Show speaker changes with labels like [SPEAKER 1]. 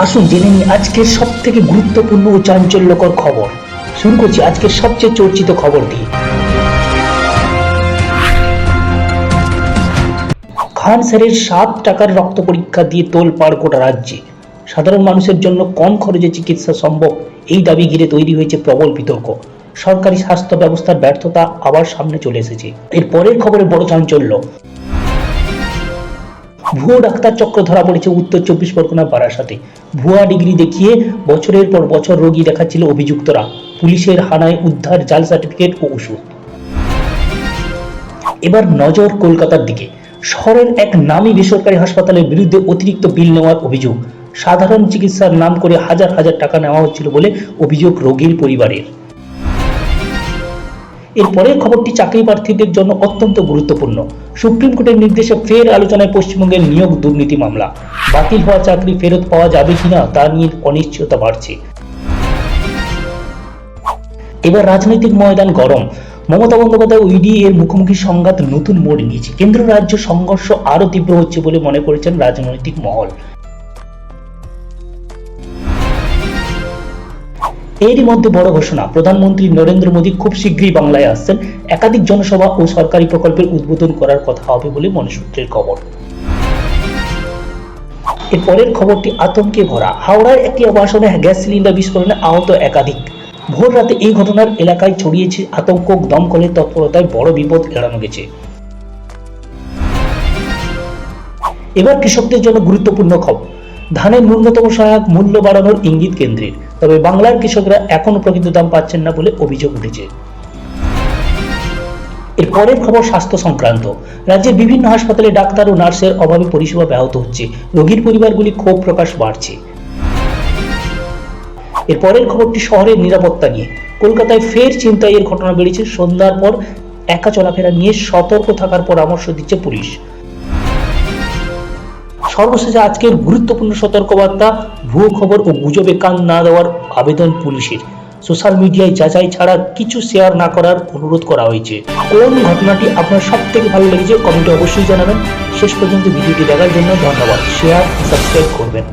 [SPEAKER 1] আসুন জেনে নিই আজকের সব থেকে গুরুত্বপূর্ণ ও চাঞ্চল্যকর খবর। শুরু করছি আজকের সবচেয়ে চর্চিত খবর দিয়ে। খান স্যারের 7 টাকার রক্ত পরীক্ষা দিয়ে তোলপাড় গোটা রাজ্যে। সাধারণ মানুষের জন্য কম খরচে চিকিৎসা সম্ভব, এই দাবি ঘিরে তৈরি হয়েছে প্রবল বিতর্ক। সরকারি স্বাস্থ্য ব্যবস্থার ব্যর্থতা আবার সামনে চলে এসেছে। এর পরের খবরে বড় চাঞ্চল্য। ভুয়ো ডাক্তার চক্র ধরা পড়েছে উত্তর 24 পরগনার বারাসাতে। ভুয়া ডিগ্রি দেখিয়ে বছরের পর বছর রোগী দেখাচ্ছিল অভিযুক্তরা। পুলিশের হানায় উদ্ধার জাল সার্টিফিকেট ও ওষুধ। এবার নজর কলকাতার দিকে। শহরের এক নামী বেসরকারি হাসপাতালের বিরুদ্ধে অতিরিক্ত বিল নেওয়ার অভিযোগ। সাধারণ চিকিৎসার নাম করে হাজার হাজার টাকা নেওয়া হচ্ছিল বলে অভিযোগ রোগীর পরিবারের। এর পরের খবরটি চাকরি প্রার্থীদের জন্য অত্যন্ত গুরুত্বপূর্ণ। সুপ্রিম কোর্টের নির্দেশে ফের আলোচনায় পশ্চিমবঙ্গের নিয়োগ দুর্নীতি মামলা। বাতিল হওয়া চাকরি ফেরত পাওয়া যাবে কিনা তা নিয়ে অনিশ্চয়তা বাড়ছে। এবার রাজনৈতিক ময়দান গরম। মমতা বন্দ্যোপাধ্যায় ও ইডি এর মুখোমুখি সংঘাত নতুন মোড় নিয়েছে। কেন্দ্র রাজ্য সংঘর্ষ আরো তীব্র হচ্ছে বলে মনে করেছেন রাজনৈতিক মহল। এরই মধ্যে বড় ঘোষণা, প্রধানমন্ত্রী নরেন্দ্র মোদী খুব শীঘ্রই বাংলায় আসছেন। একাধিক জনসভা ও সরকারি প্রকল্পের উদ্বোধন করার কথা হবে বলে মনসূত্রের খবর। এর পরের খবরটি আতঙ্কে ভরা। হাওড়ার একটি আবাসনে গ্যাস সিলিন্ডার বিস্ফোরণে আহত একাধিক। ভোর রাতে এই ঘটনার এলাকায় ছড়িয়েছে আতঙ্ক। দমকলের তৎপরতায় বড় বিপদ এড়ানো গেছে। এবার কৃষকদের জন্য গুরুত্বপূর্ণ খবর। ধানের ন্যূনতম সহায়ক মূল্য বাড়ানোর ইঙ্গিত কেন্দ্রের, তবে বাংলার কৃষকরা এখনো প্রকৃত দাম পাচ্ছেন না বলে অভিযোগ উঠেছে। এর পরের খবর স্বাস্থ্য সংক্রান্ত। রাজ্যের বিভিন্ন হাসপাতালে ডাক্তার ও নার্সের অভাবে পরিষেবা ব্যাহত হচ্ছে। রোগীর পরিবারগুলি ক্ষোভ প্রকাশ বাড়ছে। এর পরের খবরটি শহরের নিরাপত্তা নিয়ে। কলকাতায় ফের ছিনতাইয়ের ঘটনা বেড়েছে। সন্ধ্যার পর একা চলাফেরা নিয়ে সতর্ক থাকার পরামর্শ দিচ্ছে পুলিশ। সর্বশেষে আজকের গুরুত্বপূর্ণ সতর্কবার্তা, ভুয়ো খবর ও গুজবে কান না দেওয়ার আবেদন পুলিশের। সোশ্যাল মিডিয়ায় যাচাই ছাড়া কিছু শেয়ার না করার অনুরোধ করা হয়েছে। কোন ঘটনাটি আপনার সব থেকে ভালো লেগেছে কমেন্টে অবশ্যই জানাবেন। শেষ পর্যন্ত ভিডিওটি দেখার জন্য ধন্যবাদ। শেয়ার, সাবস্ক্রাইব করবেন।